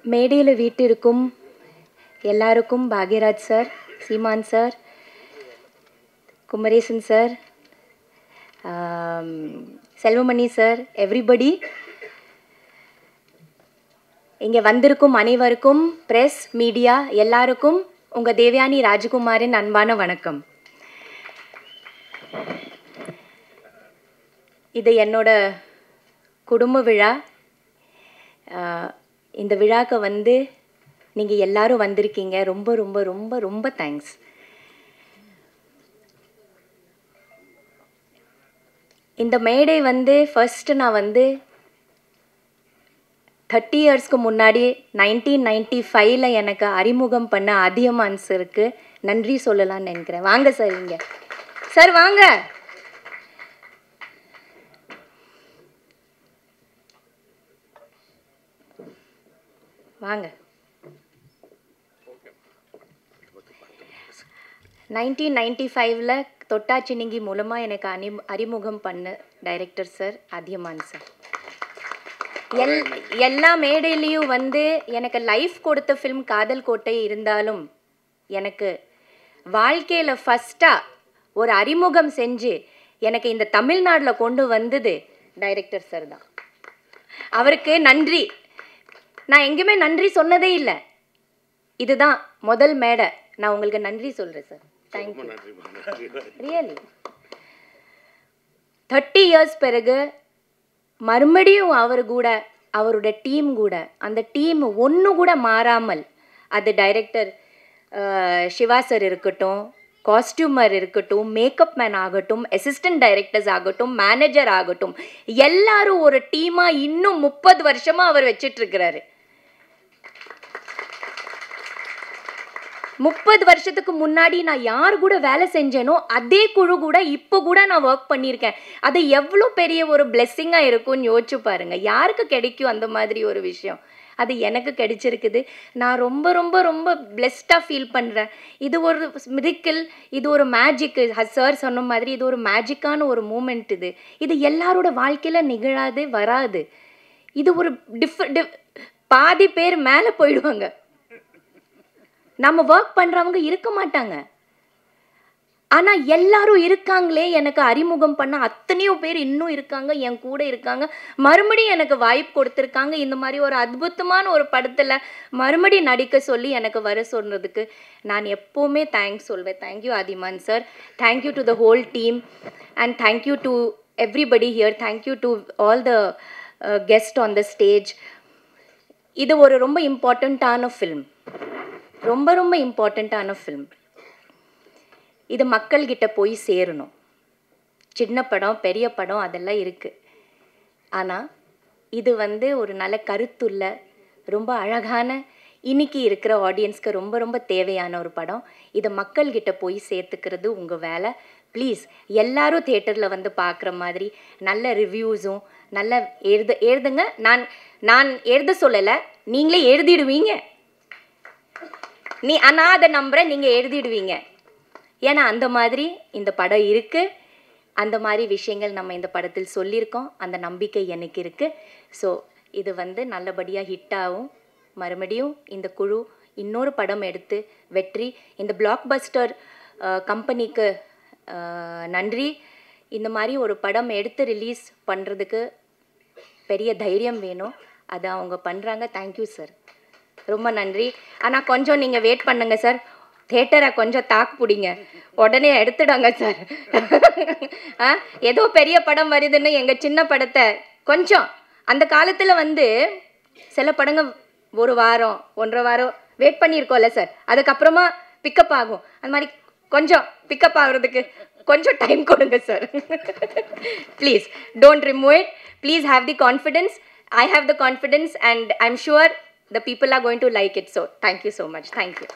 மேடையில் வீட்டிற்கும் எல்லாருக்கும் Bhagyaraj sir, Seeman sir, Kumaresan sir, Selvamani sir, everybody, இங்கே வந்திருக்கும் அனைவருக்கும், ப்ரெஸ் மீடியா எல்லாருக்கும் உங்கள் தேவயானி ராஜகுமாரின் அன்பான வணக்கம். இது என்னோட குடும்ப விழா. இந்த விழாக்கு வந்து நீங்கள் எல்லாரும் வந்திருக்கீங்க. ரொம்ப ரொம்ப ரொம்ப ரொம்ப தேங்க்ஸ். இந்த மேடை வந்து ஃபர்ஸ்ட் நான் வந்து 30 இயர்ஸ்க்கு முன்னாடி 1995 எனக்கு அறிமுகம் பண்ண அதியமான் சாருக்கு நன்றி சொல்லலாம்னு நினைக்கிறேன். வாங்க சார், இங்கே சார் வாங்க. வாங்க. 1995 தொட்டாச்சினிங்கி மூலமாக எனக்கு அறிமுகம் பண்ண டைரக்டர் சார் அதியமான் சார். எல்லா மேடையிலையும் வந்து எனக்கு லைஃப் கொடுத்த ஃபிலிம் காதல் கோட்டை இருந்தாலும் எனக்கு வாழ்க்கையில் ஃபஸ்ட்டாக ஒரு அறிமுகம் செஞ்சு எனக்கு இந்த தமிழ்நாட்டில் கொண்டு வந்தது டைரக்டர் சார் தான். அவருக்கு நன்றி. நான் எங்கேயுமே நன்றி சொன்னதே இல்லை. இதுதான் முதல் மேடை. நான் உங்களுக்கு நன்றி சொல்கிறேன் சார். தேங்க்யூ. ரியலி 30 இயர்ஸ் பிறகு மறுபடியும் அவர் கூட, அவரோட டீம் கூட, அந்த டீம் ஒன்று கூட மாறாமல், அது டைரக்டர் சிவா சார் இருக்கட்டும், காஸ்டியூமர் இருக்கட்டும், மேக்கப் மேன் ஆகட்டும், அசிஸ்டன்ட் டைரக்டர்ஸ் ஆகட்டும், மேனேஜர் ஆகட்டும், எல்லாரும் ஒரு டீமாக இன்னும் 30 வருஷமாக அவர் வச்சிட்ருக்கிறாரு. 30 வருஷத்துக்கு முன்னாடி நான் யார் கூட வேலை செஞ்சேனோ அதே குழு கூட இப்போ கூட நான் ஒர்க் பண்ணியிருக்கேன். அது எவ்வளோ பெரிய ஒரு பிளெஸ்ஸிங்காக இருக்கும்னு யோசிச்சு பாருங்க. யாருக்கு கிடைக்கும் அந்த மாதிரி ஒரு விஷயம்? அது எனக்கு கிடைச்சிருக்குது. நான் ரொம்ப ரொம்ப ரொம்ப பிளெஸ்டாக ஃபீல் பண்ணுறேன். இது ஒரு மிரிக்கிள், இது ஒரு மேஜிக்கு. சார் சொன்ன மாதிரி இது ஒரு மேஜிக்கான ஒரு மூமெண்ட். இது எல்லாரோட வாழ்க்கையில் நிகழாது, வராது. இது ஒரு பாதி பேர் மேலே போயிடுவாங்க. நம்ம ஒர்க் பண்ணுறவங்க இருக்க மாட்டாங்க. ஆனால் எல்லாரும் இருக்காங்களே, எனக்கு அறிமுகம் பண்ண அத்தனையோ பேர் இன்னும் இருக்காங்க, என் கூட இருக்காங்க, மறுபடியும் எனக்கு வாய்ப்பு கொடுத்துருக்காங்க. இந்த மாதிரி ஒரு அற்புதமான ஒரு படத்தில் மறுபடியும் நடிக்க சொல்லி எனக்கு வர சொன்னதுக்கு நான் எப்போவுமே தேங்க்ஸ் சொல்வேன். Thank you Athiyaman sir. Thank you to the whole team and thank you to everybody here. Thank you to all the guest on the stage. இது ஒரு ரொம்ப இம்பார்ட்டண்ட்டான ஃபில்ம், ரொம்ப ரொம்ப இம்பார்ட்டண்ட்டான ஃபில்ம். இது மக்கள்கிட்ட போய் சேரணும். சின்ன படம், பெரிய படம் அதெல்லாம் இருக்குது. ஆனால் இது வந்து ஒரு நல்ல கருத்துள்ள, ரொம்ப அழகான, இன்னைக்கு இருக்கிற ஆடியன்ஸ்க்கு ரொம்ப ரொம்ப தேவையான ஒரு படம். இதை மக்கள்கிட்ட போய் சேர்த்துக்கிறது உங்கள் வேலை. ப்ளீஸ் எல்லாரும் தேட்டரில் வந்து பார்க்குற மாதிரி நல்ல ரிவ்யூஸும் நல்ல எழுதுங்க. நான் எழுத சொல்லலை, நீங்களே எழுதிடுவீங்க. ஆனால் அதை நம்புகிறேன், நீங்கள் எழுதிடுவீங்க. ஏன்னா அந்த மாதிரி இந்த படம் இருக்குது. அந்த மாதிரி விஷயங்கள் நம்ம இந்த படத்தில் சொல்லியிருக்கோம். அந்த நம்பிக்கை எனக்கு இருக்குது. ஸோ இது வந்து நல்லபடியாக ஹிட்டாகும். மறுபடியும் இந்த குழு இன்னொரு படம் எடுத்து வெற்றி. இந்த பிளாக் பஸ்டர் கம்பெனிக்கு நன்றி. இந்த மாதிரி ஒரு படம் எடுத்து ரிலீஸ் பண்ணுறதுக்கு பெரிய தைரியம் வேணும். அதை அவங்க பண்ணுறாங்க. தேங்க்யூ சார், ரொம்ப நன்றி. ஆனால் கொஞ்சம் நீங்கள் வெயிட் பண்ணுங்க சார். தேட்டரை கொஞ்சம் தாக்கு பிடிங்க, உடனே எடுத்துடாங்க சார். ஏதோ பெரிய படம் வருதுன்னு எங்கள் சின்ன படத்தை கொஞ்சம், அந்த காலத்தில் வந்து சில படங்கள் 1 வாரம் 1.5 வாரம் வெயிட் பண்ணியிருக்கோம்ல சார், அதுக்கப்புறமா பிக்கப் ஆகும். அந்த மாதிரி கொஞ்சம் பிக்கப் ஆகுறதுக்கு கொஞ்சம் டைம் கொடுங்க sir. Please don't remove it. Please have the confidence. I have the confidence and I'm sure the people are going to like it. So thank you so much. Thank you.